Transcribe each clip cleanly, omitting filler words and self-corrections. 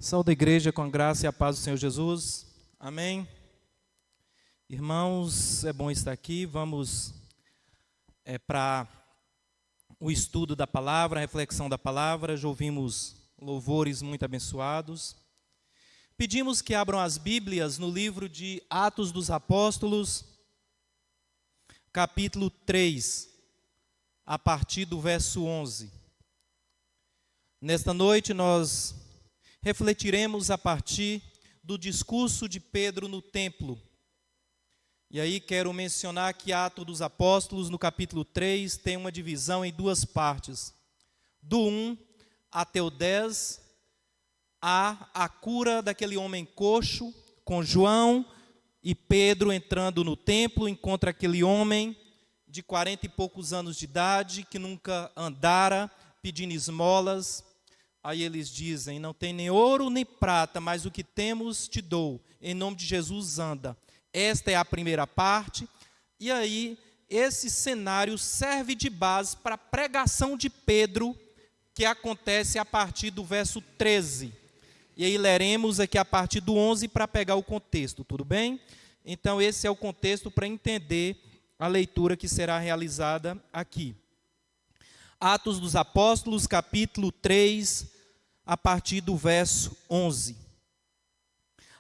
Saúde a igreja com a graça e a paz do Senhor Jesus. Amém. Irmãos, é bom estar aqui. Vamos para o estudo da palavra, a reflexão da palavra. Já ouvimos louvores muito abençoados. Pedimos que abram as Bíblias no livro de Atos dos Apóstolos, capítulo 3, a partir do verso 11. Nesta noite nós refletiremos a partir do discurso de Pedro no templo. E aí quero mencionar que Atos dos Apóstolos, no capítulo 3, tem uma divisão em duas partes. Do 1 até o 10, há a cura daquele homem coxo, com João e Pedro entrando no templo, encontra aquele homem de 40 e poucos anos de idade, que nunca andara, pedindo esmolas. Aí eles dizem: não tem nem ouro nem prata, mas o que temos te dou, em nome de Jesus anda. Esta é a primeira parte. E aí esse cenário serve de base para a pregação de Pedro, que acontece a partir do verso 13. E aí leremos aqui a partir do 11 para pegar o contexto, tudo bem? Então esse é o contexto para entender a leitura que será realizada aqui. Atos dos Apóstolos, capítulo 3, a partir do verso 11.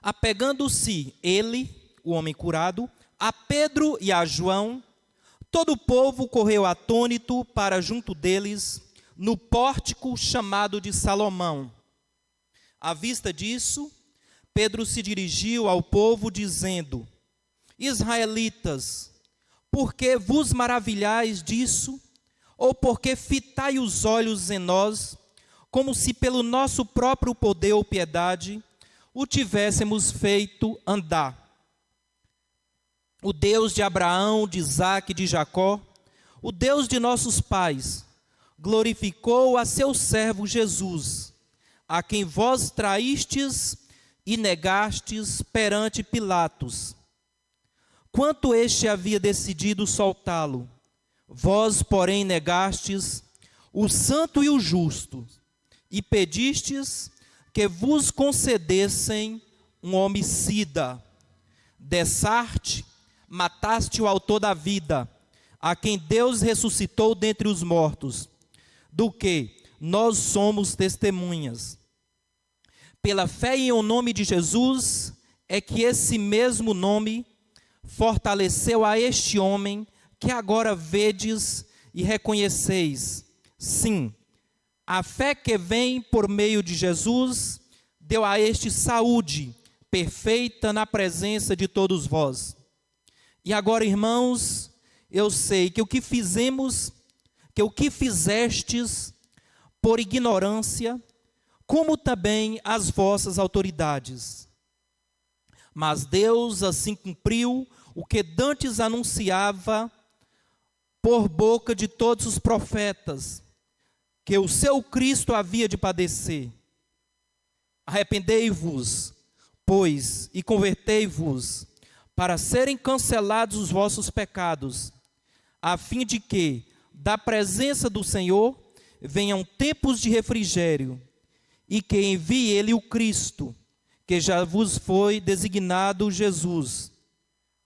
Apegando-se ele, o homem curado, a Pedro e a João, todo o povo correu atônito para junto deles, no pórtico chamado de Salomão. À vista disso, Pedro se dirigiu ao povo, dizendo: Israelitas, por que vos maravilhais disso? Ou porque fitai os olhos em nós, como se pelo nosso próprio poder ou piedade o tivéssemos feito andar? O Deus de Abraão, de Isaque e de Jacó, o Deus de nossos pais, glorificou a seu servo Jesus, a quem vós traístes e negastes perante Pilatos. Quanto este havia decidido soltá-lo, vós, porém, negastes o santo e o justo, e pedistes que vos concedessem um homicida. Dessarte, mataste o autor da vida, a quem Deus ressuscitou dentre os mortos, do que nós somos testemunhas. Pela fé em o nome de Jesus, é que esse mesmo nome fortaleceu a este homem, que agora vedes e reconheceis. Sim, a fé que vem por meio de Jesus deu a este saúde perfeita na presença de todos vós. E agora, irmãos, eu sei que o que fizestes por ignorância, como também as vossas autoridades. Mas Deus assim cumpriu o que dantes anunciava por boca de todos os profetas, que o seu Cristo havia de padecer. Arrependei-vos, pois, e convertei-vos, para serem cancelados os vossos pecados, a fim de que, da presença do Senhor, venham tempos de refrigério, e que envie Ele o Cristo, que já vos foi designado Jesus,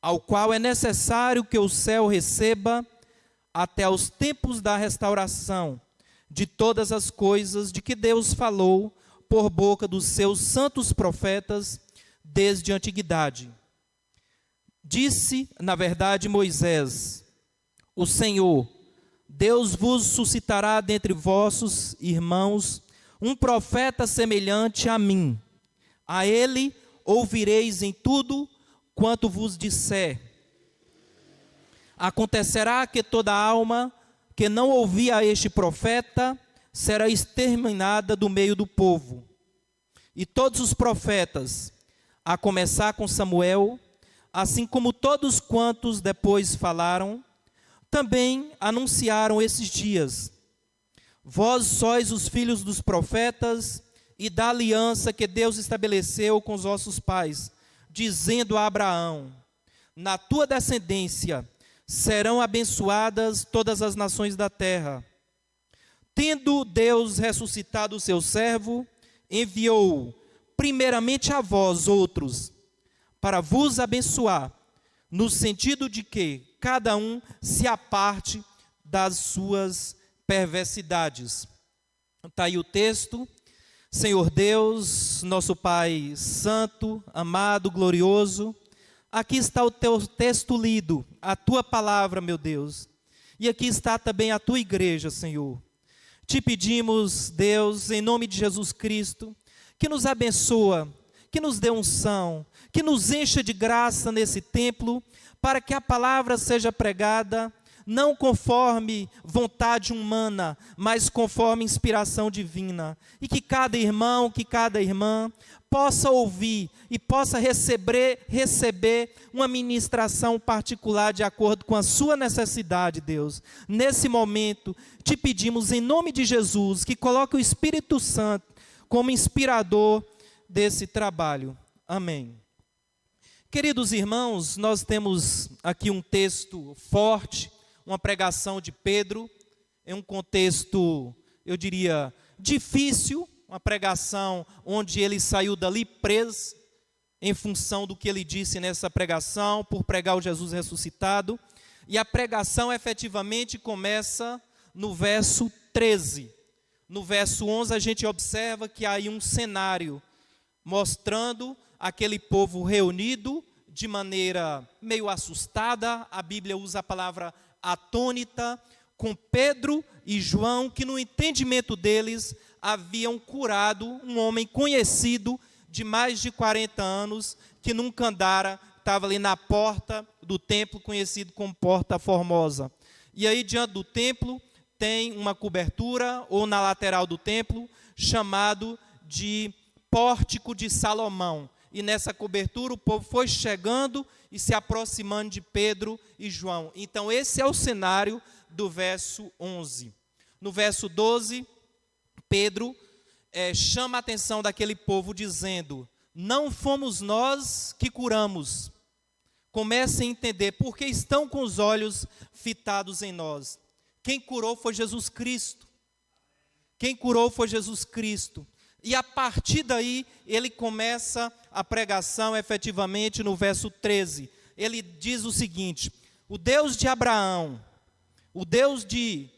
ao qual é necessário que o céu receba até os tempos da restauração de todas as coisas de que Deus falou por boca dos seus santos profetas desde a antiguidade. Disse, na verdade, Moisés: o Senhor, Deus vos suscitará dentre vossos irmãos um profeta semelhante a mim. A ele ouvireis em tudo quanto vos disser. Acontecerá que toda alma que não ouvir a este profeta será exterminada do meio do povo. E todos os profetas, a começar com Samuel, assim como todos quantos depois falaram, também anunciaram esses dias. Vós sois os filhos dos profetas e da aliança que Deus estabeleceu com os vossos pais, dizendo a Abraão: na tua descendência serão abençoadas todas as nações da terra. Tendo Deus ressuscitado o seu servo, enviou-o primeiramente a vós, outros, para vos abençoar, no sentido de que cada um se aparte das suas perversidades. Está aí o texto. Senhor Deus, nosso Pai santo, amado, glorioso, aqui está o teu texto lido, a tua palavra, meu Deus, e aqui está também a tua igreja, Senhor. Te pedimos, Deus, em nome de Jesus Cristo, que nos abençoa, que nos dê unção, que nos encha de graça nesse templo, para que a palavra seja pregada, não conforme vontade humana, mas conforme inspiração divina. E que cada irmão, que cada irmã possa ouvir e possa receber uma ministração particular de acordo com a sua necessidade, Deus. Nesse momento, te pedimos em nome de Jesus, que coloque o Espírito Santo como inspirador desse trabalho. Amém. Queridos irmãos, nós temos aqui um texto forte, uma pregação de Pedro, em um contexto, eu diria, difícil, uma pregação onde ele saiu dali preso, em função do que ele disse nessa pregação, por pregar o Jesus ressuscitado, e a pregação efetivamente começa no verso 13. No verso 11 a gente observa que há aí um cenário, mostrando aquele povo reunido de maneira meio assustada, a Bíblia usa a palavra atônita, com Pedro e João, que no entendimento deles haviam curado um homem conhecido de mais de 40 anos, que nunca andara, estava ali na porta do templo, conhecido como Porta Formosa. E aí diante do templo tem uma cobertura, ou na lateral do templo, chamado de Pórtico de Salomão. E nessa cobertura o povo foi chegando e se aproximando de Pedro e João. Então esse é o cenário do verso 11. No verso 12, Pedro chama a atenção daquele povo dizendo: não fomos nós que curamos. Comecem a entender porque estão com os olhos fitados em nós. Quem curou foi Jesus Cristo. Quem curou foi Jesus Cristo. E a partir daí, ele começa a pregação efetivamente no verso 13. Ele diz o seguinte: o Deus de Abraão, o Deus de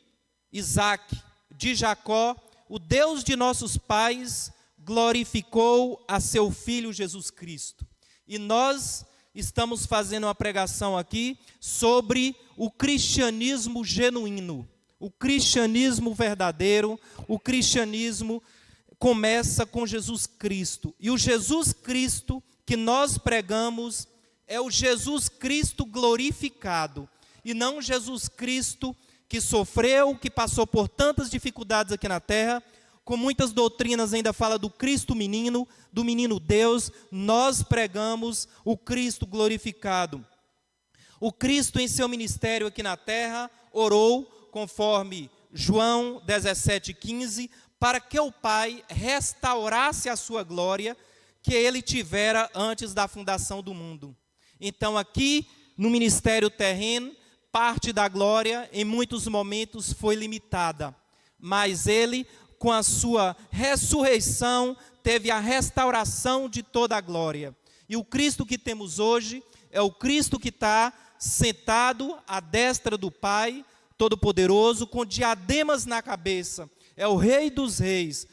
Isaac, de Jacó, o Deus de nossos pais, glorificou a seu Filho Jesus Cristo. E nós estamos fazendo uma pregação aqui sobre o cristianismo genuíno, o cristianismo verdadeiro, o cristianismo começa com Jesus Cristo. E o Jesus Cristo que nós pregamos é o Jesus Cristo glorificado. E não Jesus Cristo que sofreu, que passou por tantas dificuldades aqui na terra. Com muitas doutrinas ainda fala do Cristo menino, do menino Deus. Nós pregamos o Cristo glorificado. O Cristo em seu ministério aqui na terra orou, conforme João 17,15, para que o Pai restaurasse a sua glória que ele tivera antes da fundação do mundo. Então aqui no ministério terreno, parte da glória em muitos momentos foi limitada, mas ele, com a sua ressurreição, teve a restauração de toda a glória. E o Cristo que temos hoje é o Cristo que está sentado à destra do Pai Todo-Poderoso, com diademas na cabeça. É o Rei dos Reis,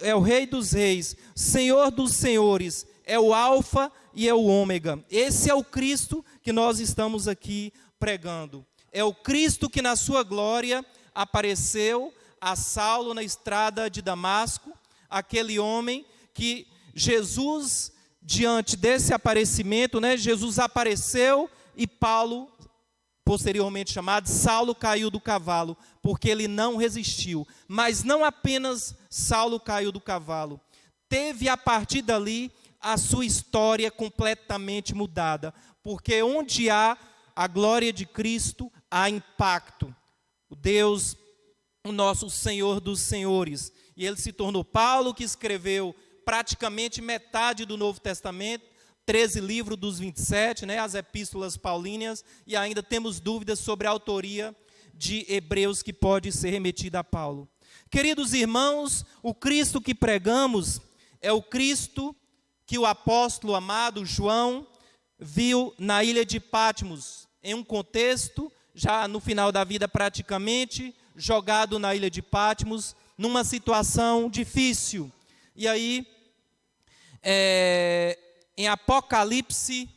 é o Rei dos Reis, Senhor dos Senhores, é o Alfa e é o Ômega. Esse é o Cristo que nós estamos aqui pregando. É o Cristo que na sua glória apareceu a Saulo na estrada de Damasco, aquele homem que Jesus, diante desse aparecimento, Jesus apareceu e Paulo, posteriormente chamado Saulo, caiu do cavalo, porque ele não resistiu. Mas não apenas Saulo caiu do cavalo, teve a partir dali a sua história completamente mudada, porque onde há a glória de Cristo, há impacto. O Deus, o nosso Senhor dos Senhores, e ele se tornou Paulo, que escreveu praticamente metade do Novo Testamento, 13 livros dos 27, as epístolas paulíneas, e ainda temos dúvidas sobre a autoria de Hebreus, que pode ser remetida a Paulo. Queridos irmãos, o Cristo que pregamos é o Cristo que o apóstolo amado João viu na ilha de Patmos, em um contexto, já no final da vida praticamente, jogado na ilha de Patmos, numa situação difícil. E aí, em Apocalipse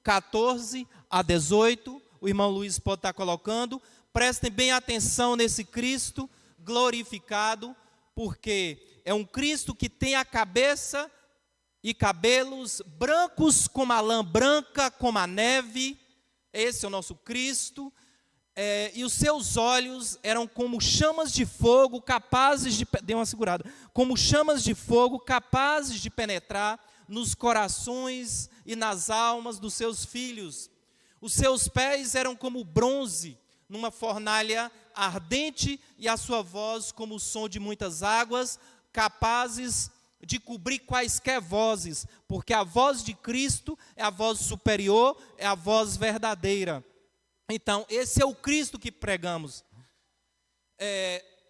14 a 18, o irmão Luiz pode estar colocando, prestem bem atenção nesse Cristo glorificado, porque é um Cristo que tem a cabeça e cabelos brancos como a lã branca, como a neve. Esse é o nosso Cristo. E os seus olhos eram como chamas de fogo, capazes de... Dê uma segurada. Como chamas de fogo, capazes de penetrar nos corações e nas almas dos seus filhos. Os seus pés eram como bronze, numa fornalha ardente, e a sua voz como o som de muitas águas, capazes de cobrir quaisquer vozes, porque a voz de Cristo é a voz superior, é a voz verdadeira. Então, esse é o Cristo que pregamos.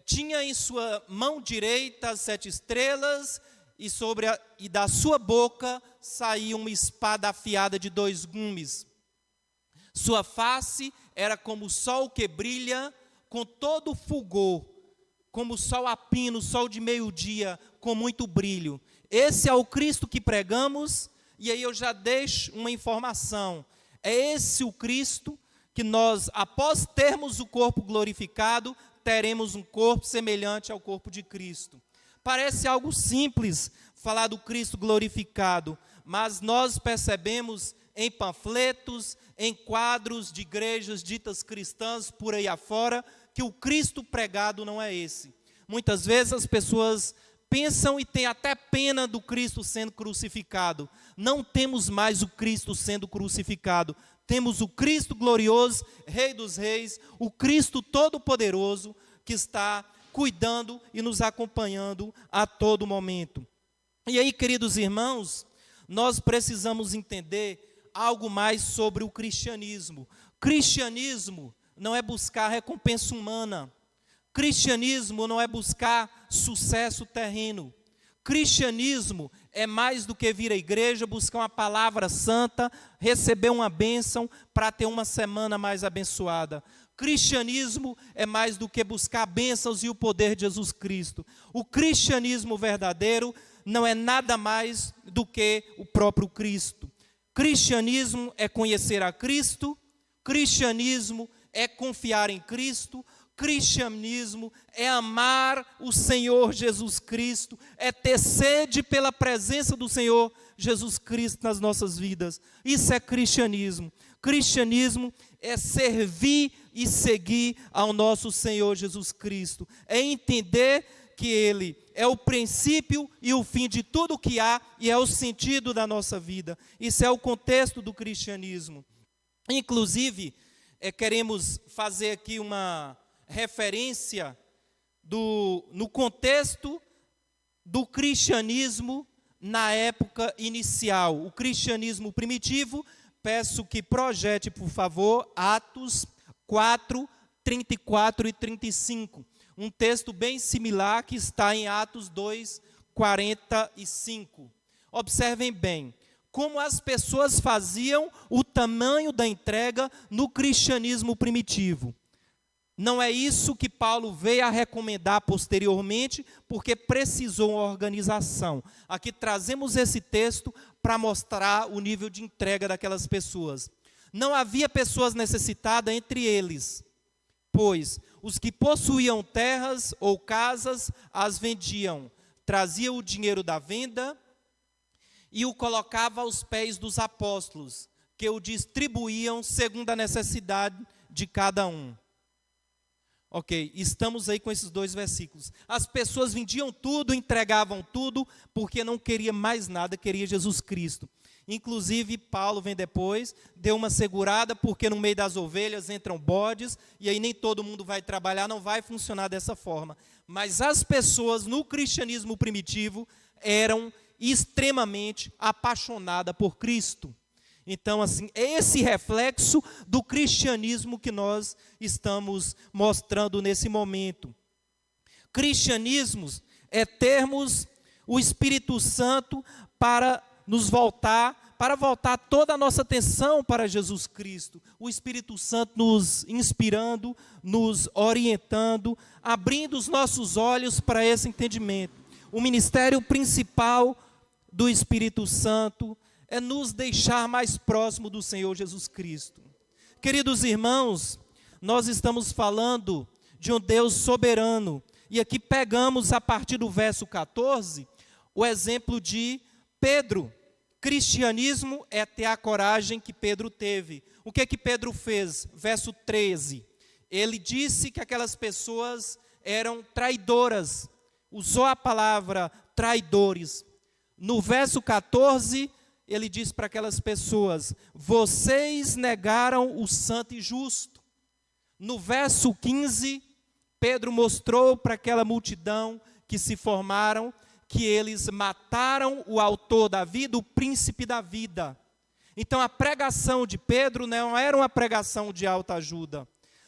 Tinha em sua mão direita as 7 estrelas, e da sua boca saía uma espada afiada de 2 gumes. Sua face era como o sol que brilha com todo o fulgor, como o sol a pino, o sol de meio-dia, com muito brilho. Esse é o Cristo que pregamos, e aí eu já deixo uma informação. É esse o Cristo que nós, após termos o corpo glorificado, teremos um corpo semelhante ao corpo de Cristo. Parece algo simples falar do Cristo glorificado, mas nós percebemos em panfletos, em quadros de igrejas ditas cristãs por aí afora, que o Cristo pregado não é esse. Muitas vezes as pessoas pensam e têm até pena do Cristo sendo crucificado. Não temos mais o Cristo sendo crucificado. Temos o Cristo glorioso, Rei dos Reis, o Cristo todo-poderoso, que está cuidando e nos acompanhando a todo momento. E aí, queridos irmãos, nós precisamos entender algo mais sobre o cristianismo. Cristianismo não é buscar recompensa humana. Cristianismo não é buscar sucesso terreno. Cristianismo é mais do que vir à igreja, buscar uma palavra santa, receber uma bênção para ter uma semana mais abençoada. Cristianismo é mais do que buscar bênçãos e o poder de Jesus Cristo. O cristianismo verdadeiro não é nada mais do que o próprio Cristo. Cristianismo é conhecer a Cristo, cristianismo é confiar em Cristo, cristianismo é amar o Senhor Jesus Cristo, é ter sede pela presença do Senhor Jesus Cristo nas nossas vidas. Isso é cristianismo. Cristianismo é servir e seguir ao nosso Senhor Jesus Cristo. É entender que Ele é o princípio e o fim de tudo o que há e é o sentido da nossa vida. Isso é o contexto do cristianismo. Inclusive, queremos fazer aqui uma referência no contexto do cristianismo na época inicial. O cristianismo primitivo, peço que projete, por favor, Atos 4, 34 e 35. Um texto bem similar que está em Atos 2, 45. Observem bem como as pessoas faziam o tamanho da entrega no cristianismo primitivo. Não é isso que Paulo veio a recomendar posteriormente, porque precisou uma organização. Aqui trazemos esse texto para mostrar o nível de entrega daquelas pessoas. Não havia pessoas necessitadas entre eles, pois os que possuíam terras ou casas as vendiam, traziam o dinheiro da venda e o colocavam aos pés dos apóstolos, que o distribuíam segundo a necessidade de cada um. Ok, estamos aí com esses 2 versículos. As pessoas vendiam tudo, entregavam tudo, porque não queria mais nada, queria Jesus Cristo. Inclusive, Paulo vem depois, deu uma segurada, porque no meio das ovelhas entram bodes, e aí nem todo mundo vai trabalhar, não vai funcionar dessa forma. Mas as pessoas no cristianismo primitivo eram extremamente apaixonadas por Cristo. Então, assim, é esse reflexo do cristianismo que nós estamos mostrando nesse momento. Cristianismo é termos o Espírito Santo para voltar toda a nossa atenção para Jesus Cristo. O Espírito Santo nos inspirando, nos orientando, abrindo os nossos olhos para esse entendimento. O ministério principal do Espírito Santo é nos deixar mais próximo do Senhor Jesus Cristo. Queridos irmãos, nós estamos falando de um Deus soberano. E aqui pegamos, a partir do verso 14, o exemplo de Pedro. Cristianismo é ter a coragem que Pedro teve. O que que Pedro fez? Verso 13. Ele disse que aquelas pessoas eram traidoras. Usou a palavra traidores. No verso 14, ele diz para aquelas pessoas: vocês negaram o santo e justo. No verso 15, Pedro mostrou para aquela multidão que se formaram que eles mataram o autor da vida, o príncipe da vida. Então a pregação de Pedro não era uma pregação de alta ajuda.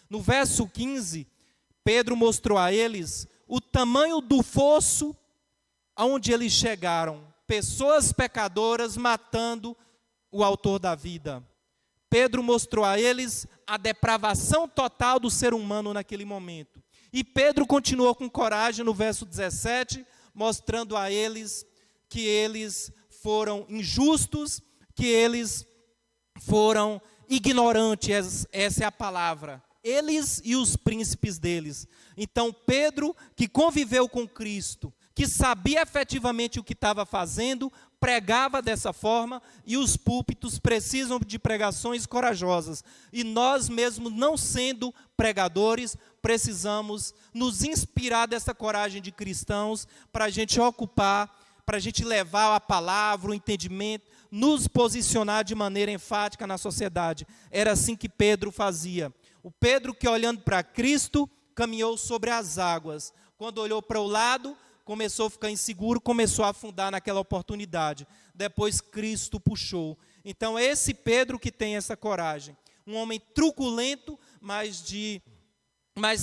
No verso 15, Pedro mostrou a eles o tamanho do fosso aonde eles chegaram. Pessoas pecadoras matando o autor da vida. Pedro mostrou a eles a depravação total do ser humano naquele momento. E Pedro continuou com coragem no verso 17, mostrando a eles que eles foram injustos, que eles foram ignorantes, essa é a palavra. Eles e os príncipes deles. Então Pedro, que conviveu com Cristo, que sabia efetivamente o que estava fazendo, pregava dessa forma, e os púlpitos precisam de pregações corajosas. E nós mesmos, não sendo pregadores, precisamos nos inspirar dessa coragem de cristãos para a gente ocupar, para a gente levar a palavra, o entendimento, nos posicionar de maneira enfática na sociedade. Era assim que Pedro fazia. O Pedro que, olhando para Cristo, caminhou sobre as águas. Quando olhou para o lado, começou a ficar inseguro, começou a afundar naquela oportunidade. Depois Cristo puxou. Então é esse Pedro que tem essa coragem. Um homem truculento, mas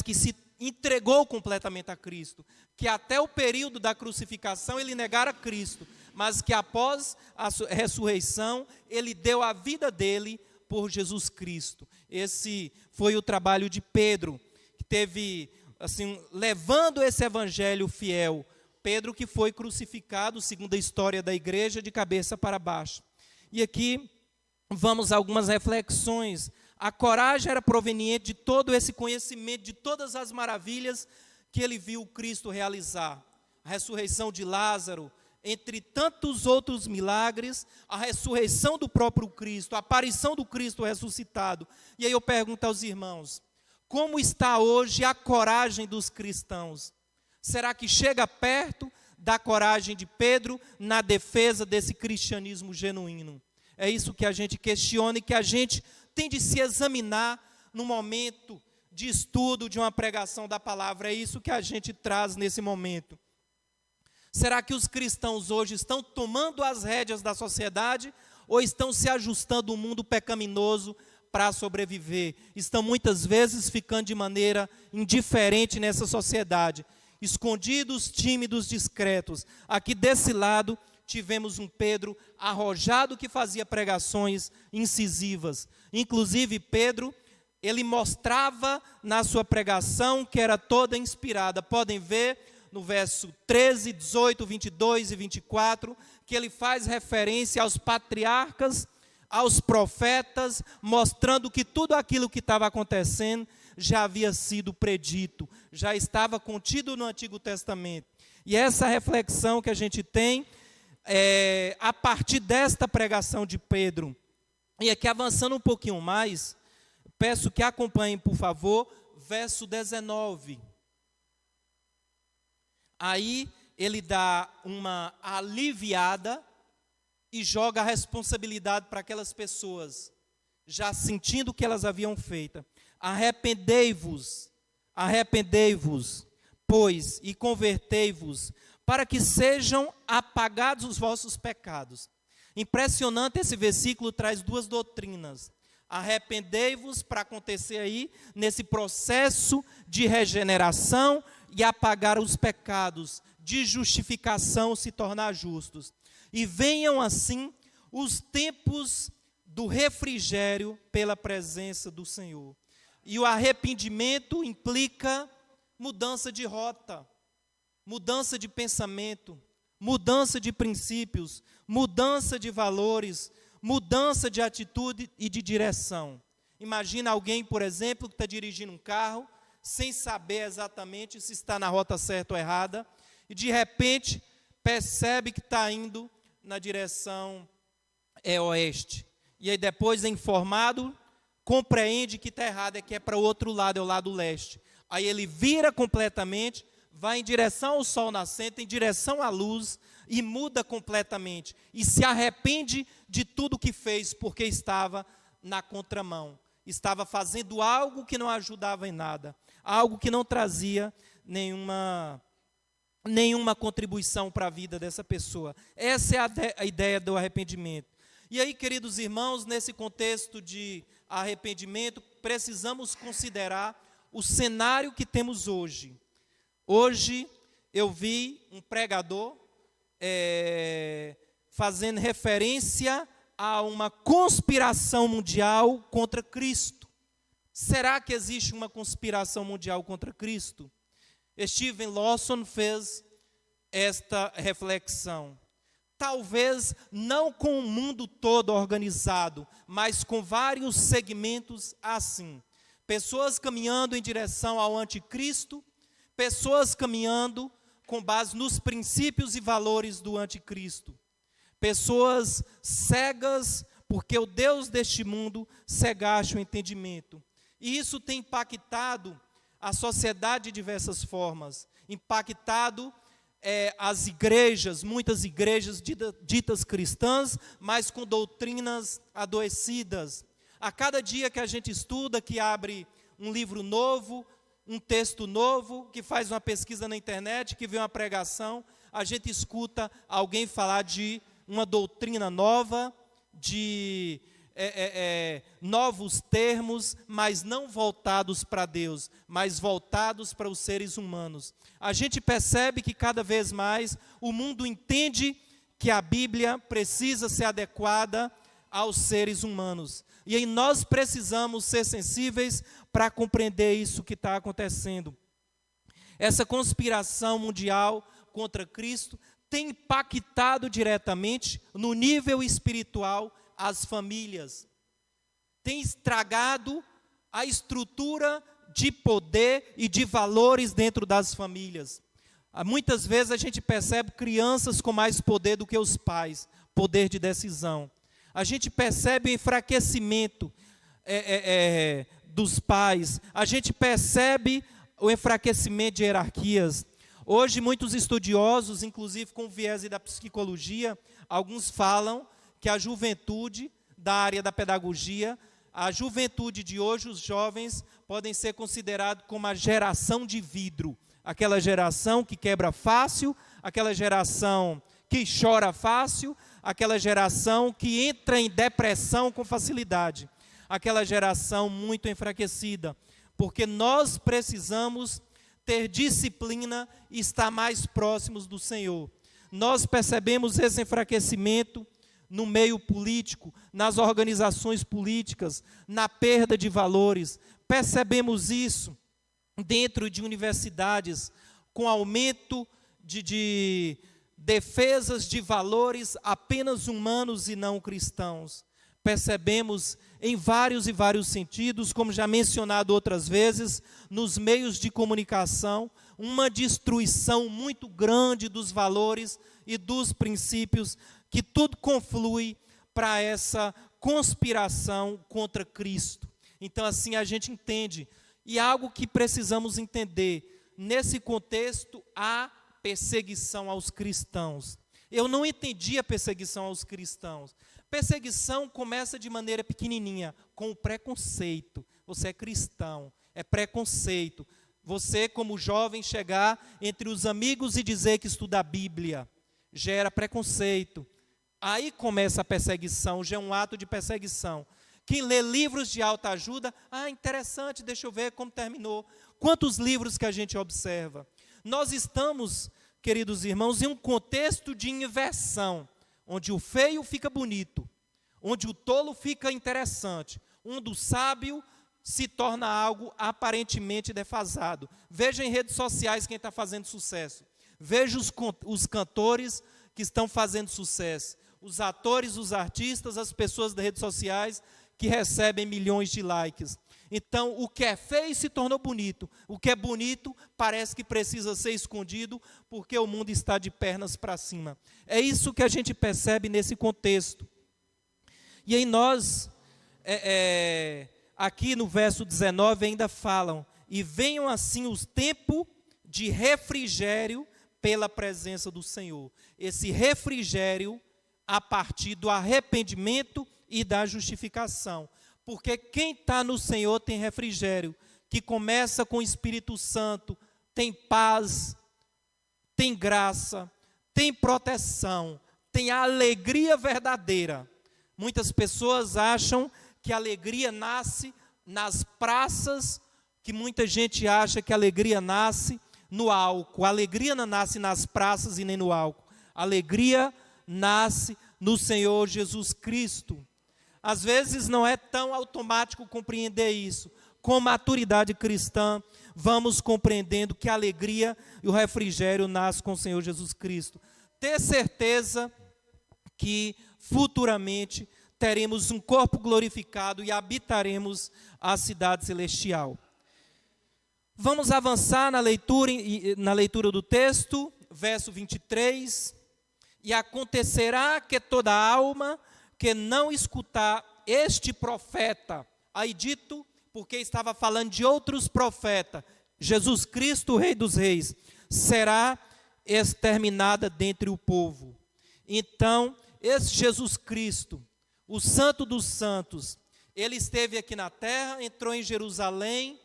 que se entregou completamente a Cristo. Que até o período da crucificação ele negara Cristo, mas que após a ressurreição ele deu a vida dele por Jesus Cristo. Esse foi o trabalho de Pedro, que teve, assim, levando esse evangelho fiel. Pedro que foi crucificado, segundo a história da igreja, de cabeça para baixo. E aqui vamos a algumas reflexões. A coragem era proveniente de todo esse conhecimento, de todas as maravilhas que ele viu Cristo realizar. A ressurreição de Lázaro, entre tantos outros milagres, a ressurreição do próprio Cristo, a aparição do Cristo ressuscitado. E aí eu pergunto aos irmãos, como está hoje a coragem dos cristãos? Será que chega perto da coragem de Pedro na defesa desse cristianismo genuíno? É isso que a gente questiona e que a gente tem de se examinar no momento de estudo de uma pregação da palavra. É isso que a gente traz nesse momento. Será que os cristãos hoje estão tomando as rédeas da sociedade ou estão se ajustando ao mundo pecaminoso para sobreviver? Estão muitas vezes ficando de maneira indiferente nessa sociedade, escondidos, tímidos, discretos. Aqui desse lado tivemos um Pedro arrojado que fazia pregações incisivas. Inclusive Pedro, ele mostrava na sua pregação que era toda inspirada. Podem ver no verso 13, 18, 22 e 24, que ele faz referência aos patriarcas, aos profetas, mostrando que tudo aquilo que estava acontecendo já havia sido predito, já estava contido no Antigo Testamento. E essa reflexão que a gente tem, a partir desta pregação de Pedro, e aqui avançando um pouquinho mais, peço que acompanhem, por favor, verso 19. Aí ele dá uma aliviada e joga a responsabilidade para aquelas pessoas, já sentindo o que elas haviam feito. Arrependei-vos, pois, e convertei-vos, para que sejam apagados os vossos pecados. Impressionante, esse versículo traz duas doutrinas. Arrependei-vos para acontecer aí, nesse processo de regeneração e apagar os pecados, de justificação se tornar justos. E venham assim os tempos do refrigério pela presença do Senhor. E o arrependimento implica mudança de rota, mudança de pensamento, mudança de princípios, mudança de valores, mudança de atitude e de direção. Imagina alguém, por exemplo, que está dirigindo um carro, sem saber exatamente se está na rota certa ou errada, e de repente percebe que está indo na direção oeste. E aí depois é informado, compreende que está errado, que é para o outro lado, é o lado leste. Aí ele vira completamente, vai em direção ao sol nascente, em direção à luz, e muda completamente. E se arrepende de tudo que fez, porque estava na contramão. Estava fazendo algo que não ajudava em nada, algo que não trazia nenhuma contribuição para a vida dessa pessoa. Essa é a ideia do arrependimento. E aí, queridos irmãos, nesse contexto de arrependimento, precisamos considerar o cenário que temos hoje. Hoje, eu vi um pregador fazendo referência a uma conspiração mundial contra Cristo. Será que existe uma conspiração mundial contra Cristo? Steven Lawson fez esta reflexão. Talvez não com o mundo todo organizado, mas com vários segmentos assim. Pessoas caminhando em direção ao anticristo, pessoas caminhando com base nos princípios e valores do anticristo. Pessoas cegas, porque o Deus deste mundo cegaste o entendimento. E isso tem impactado a sociedade de diversas formas, impactado as igrejas, muitas igrejas ditas cristãs, mas com doutrinas adoecidas. A cada dia que a gente estuda, que abre um livro novo, um texto novo, que faz uma pesquisa na internet, que vê uma pregação, a gente escuta alguém falar de uma doutrina nova, de novos termos, mas não voltados para Deus, mas voltados para os seres humanos. A gente percebe que cada vez mais o mundo entende que a Bíblia precisa ser adequada aos seres humanos. E aí nós precisamos ser sensíveis para compreender isso que está acontecendo. Essa conspiração mundial contra Cristo tem impactado diretamente no nível espiritual as famílias, tem estragado a estrutura de poder e de valores dentro das famílias. Muitas vezes a gente percebe crianças com mais poder do que os pais, poder de decisão. A gente percebe o enfraquecimento dos pais, a gente percebe o enfraquecimento de hierarquias. Hoje muitos estudiosos, inclusive com viés da psicologia, alguns falam que a juventude da área da pedagogia, a juventude de hoje, os jovens, podem ser considerados como a geração de vidro. Aquela geração que quebra fácil, aquela geração que chora fácil, aquela geração que entra em depressão com facilidade. Aquela geração muito enfraquecida. Porque nós precisamos ter disciplina e estar mais próximos do Senhor. Nós percebemos esse enfraquecimento no meio político, nas organizações políticas, na perda de valores. Percebemos isso dentro de universidades, com aumento de defesas de valores apenas humanos e não cristãos. Percebemos em vários e vários sentidos, como já mencionado outras vezes, nos meios de comunicação, uma destruição muito grande dos valores e dos princípios, que tudo conflui para essa conspiração contra Cristo. Então, assim, a gente entende, e algo que precisamos entender, nesse contexto, há perseguição aos cristãos. Eu não entendi a perseguição aos cristãos. Perseguição começa de maneira pequenininha, com o preconceito. Você é cristão, é preconceito. Você, como jovem, chegar entre os amigos e dizer que estuda a Bíblia, gera preconceito. Aí começa a perseguição, já é um ato de perseguição. Quem lê livros de autoajuda, interessante, deixa eu ver como terminou. Quantos livros que a gente observa? Nós estamos queridos irmãos, em um contexto de inversão, onde o feio fica bonito, onde o tolo fica interessante, onde o sábio se torna algo aparentemente defasado. Veja em redes sociais quem está fazendo sucesso. Veja os cantores que estão fazendo sucesso. Os atores, os artistas, as pessoas das redes sociais que recebem milhões de likes. Então, o que é feio se tornou bonito. O que é bonito parece que precisa ser escondido porque o mundo está de pernas para cima. É isso que a gente percebe nesse contexto. E aí nós, aqui no verso 19 ainda falam: e venham assim os tempos de refrigério pela presença do Senhor. Esse refrigério a partir do arrependimento e da justificação. Porque quem está no Senhor tem refrigério, que começa com o Espírito Santo, tem paz, tem graça, tem proteção, tem a alegria verdadeira. Muitas pessoas acham que a alegria nasce nas praças, que muita gente acha que a alegria nasce no álcool. A alegria não nasce nas praças e nem no álcool. A alegria nasce no Senhor Jesus Cristo. Às vezes não é tão automático compreender isso. Com maturidade cristã, vamos compreendendo que a alegria e o refrigério nascem com o Senhor Jesus Cristo. Ter certeza que futuramente teremos um corpo glorificado e habitaremos a cidade celestial. Vamos avançar na leitura do texto, verso 23. E acontecerá que toda alma que não escutar este profeta, aí dito, porque estava falando de outros profetas, Jesus Cristo, o Rei dos Reis, será exterminada dentre o povo. Então, esse Jesus Cristo, o Santo dos Santos, ele esteve aqui na terra, entrou em Jerusalém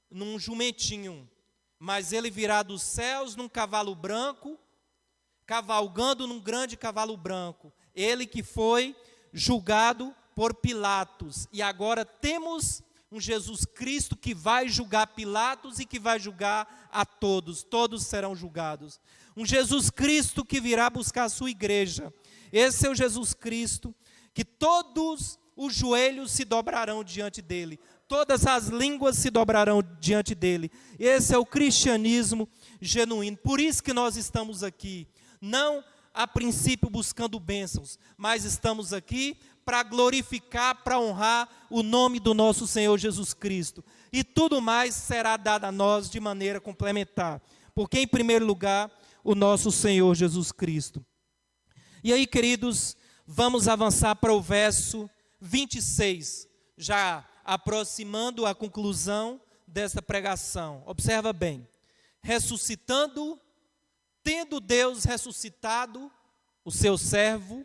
num jumentinho, mas ele virá dos céus num cavalo branco, cavalgando num grande cavalo branco. Ele que foi julgado por Pilatos. E agora temos um Jesus Cristo que vai julgar Pilatos e que vai julgar a todos. Todos serão julgados. Um Jesus Cristo que virá buscar a sua igreja. Esse é o Jesus Cristo que todos os joelhos se dobrarão diante dele. Todas as línguas se dobrarão diante dele. Esse é o cristianismo genuíno. Por isso que nós estamos aqui. Não a princípio buscando bênçãos, mas estamos aqui para glorificar, para honrar o nome do nosso Senhor Jesus Cristo. E tudo mais será dado a nós de maneira complementar. Porque, em primeiro lugar, o nosso Senhor Jesus Cristo. E aí, queridos, vamos avançar para o verso 26, já aproximando a conclusão desta pregação. Observa bem. Ressuscitando, tendo Deus ressuscitado o seu servo,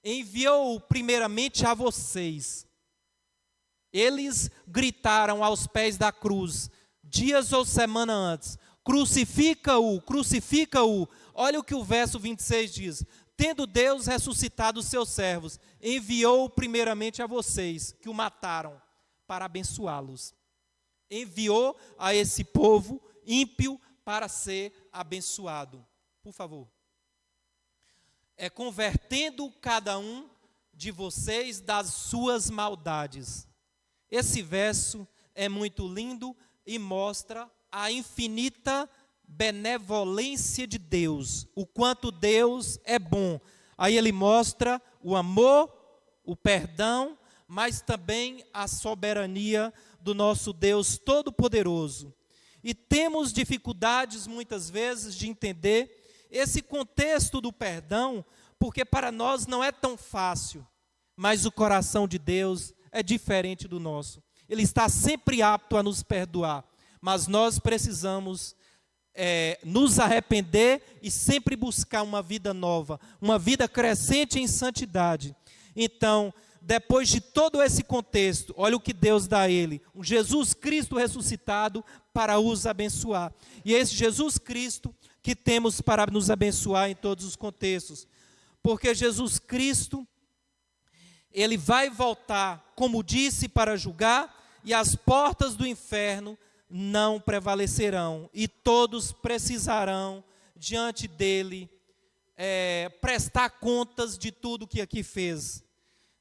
enviou-o primeiramente a vocês. Eles gritaram aos pés da cruz, dias ou semana antes: crucifica-o, crucifica-o. Olha o que o verso 26 diz: tendo Deus ressuscitado os seus servos, enviou-o primeiramente a vocês, que o mataram, para abençoá-los. Enviou a esse povo ímpio para ser abençoado. Por favor. É convertendo cada um de vocês das suas maldades. Esse verso é muito lindo e mostra a infinita benevolência de Deus, o quanto Deus é bom. Aí ele mostra o amor, o perdão, mas também a soberania do nosso Deus Todo-Poderoso. E temos dificuldades muitas vezes de entender esse contexto do perdão, porque para nós não é tão fácil, mas o coração de Deus é diferente do nosso. Ele está sempre apto a nos perdoar, mas nós precisamos nos arrepender e sempre buscar uma vida nova, uma vida crescente em santidade. Então, depois de todo esse contexto, olha o que Deus dá a ele: um Jesus Cristo ressuscitado para os abençoar. E é esse Jesus Cristo que temos para nos abençoar em todos os contextos. Porque Jesus Cristo, ele vai voltar, como disse, para julgar, e as portas do inferno não prevalecerão, e todos precisarão diante dele, prestar contas de tudo que aqui fez.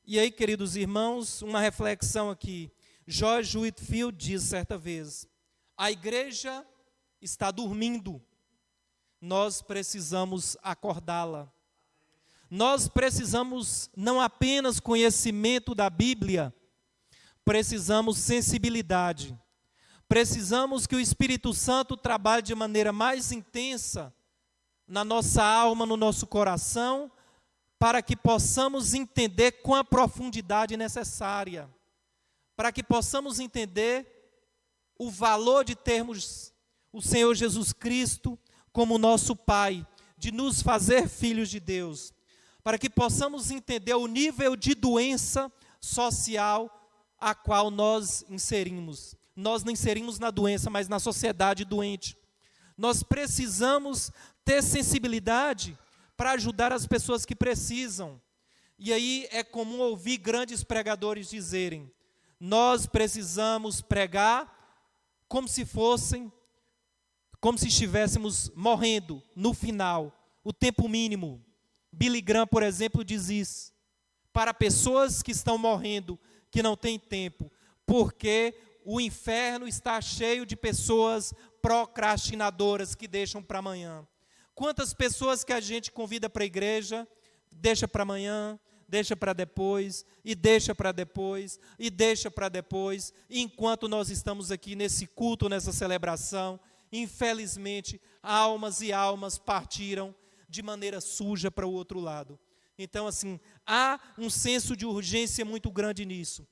E aí, queridos irmãos, uma reflexão aqui. George Whitefield diz certa vez: a igreja está dormindo, nós precisamos acordá-la. Nós precisamos não apenas conhecimento da Bíblia, precisamos sensibilidade. Precisamos que o Espírito Santo trabalhe de maneira mais intensa na nossa alma, no nosso coração, para que possamos entender com a profundidade necessária, para que possamos entender o valor de termos o Senhor Jesus Cristo como nosso Pai, de nos fazer filhos de Deus, para que possamos entender o nível de doença social a qual nós inserimos. Nós não inserimos na doença, mas na sociedade doente. Nós precisamos ter sensibilidade para ajudar as pessoas que precisam. E aí é comum ouvir grandes pregadores dizerem: nós precisamos pregar como se estivéssemos morrendo no final, o tempo mínimo. Billy Graham, por exemplo, diz isso para pessoas que estão morrendo, que não têm tempo, porque o inferno está cheio de pessoas procrastinadoras que deixam para amanhã. Quantas pessoas que a gente convida para a igreja, deixa para amanhã, deixa para depois, e deixa para depois, e deixa para depois, e enquanto nós estamos aqui nesse culto, nessa celebração, infelizmente, almas e almas partiram de maneira suja para o outro lado. Então, assim, há um senso de urgência muito grande nisso.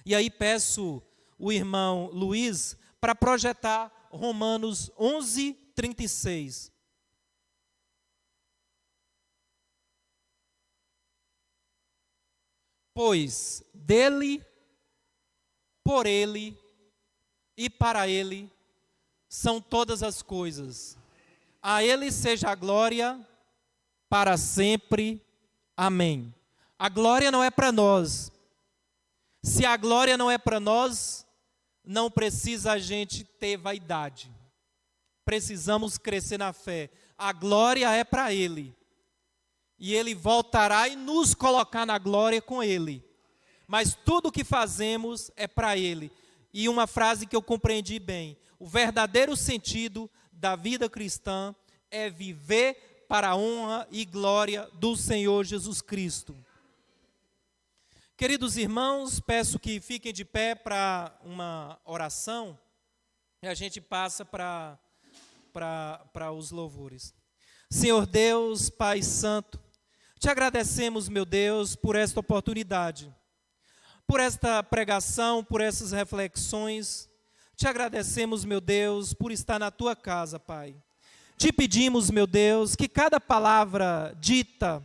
E aí peço o irmão Luiz para projetar Romanos 11:36. Pois dele, por ele e para ele são todas as coisas. A ele seja a glória para sempre. Amém. A glória não é para nós. Se a glória não é para nós, não precisa a gente ter vaidade. Precisamos crescer na fé. A glória é para Ele. E Ele voltará e nos colocar na glória com Ele. Mas tudo o que fazemos é para Ele. E uma frase que eu compreendi bem: o verdadeiro sentido da vida cristã é viver para a honra e glória do Senhor Jesus Cristo. Queridos irmãos, peço que fiquem de pé para uma oração e a gente passa para os louvores. Senhor Deus, Pai Santo, te agradecemos, meu Deus, por esta oportunidade, por esta pregação, por essas reflexões. Te agradecemos, meu Deus, por estar na tua casa, Pai. Te pedimos, meu Deus, que cada palavra dita,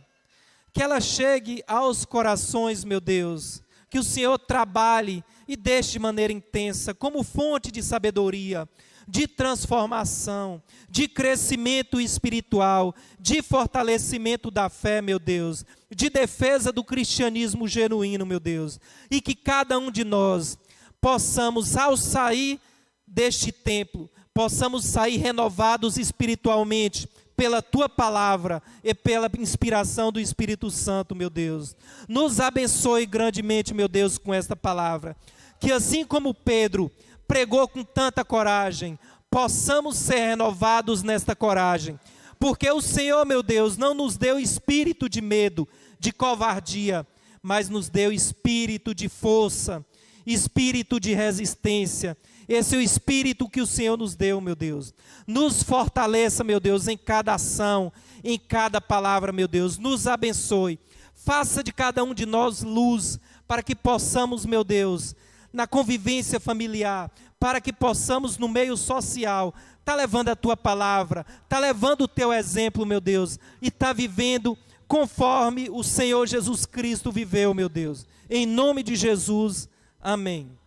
que ela chegue aos corações, meu Deus, que o Senhor trabalhe e deixe de maneira intensa, como fonte de sabedoria, de transformação, de crescimento espiritual, de fortalecimento da fé, meu Deus, de defesa do cristianismo genuíno, meu Deus, e que cada um de nós possamos, ao sair deste templo, possamos sair renovados espiritualmente, pela Tua palavra e pela inspiração do Espírito Santo, meu Deus. Nos abençoe grandemente, meu Deus, com esta palavra. Que assim como Pedro pregou com tanta coragem, possamos ser renovados nesta coragem. Porque o Senhor, meu Deus, não nos deu espírito de medo, de covardia, mas nos deu espírito de força, espírito de resistência. Esse é o espírito que o Senhor nos deu, meu Deus. Nos fortaleça, meu Deus, em cada ação, em cada palavra, meu Deus. Nos abençoe. Faça de cada um de nós luz, para que possamos, meu Deus, na convivência familiar, para que possamos no meio social, tá levando a Tua palavra, tá levando o Teu exemplo, meu Deus, e tá vivendo conforme o Senhor Jesus Cristo viveu, meu Deus. Em nome de Jesus, amém.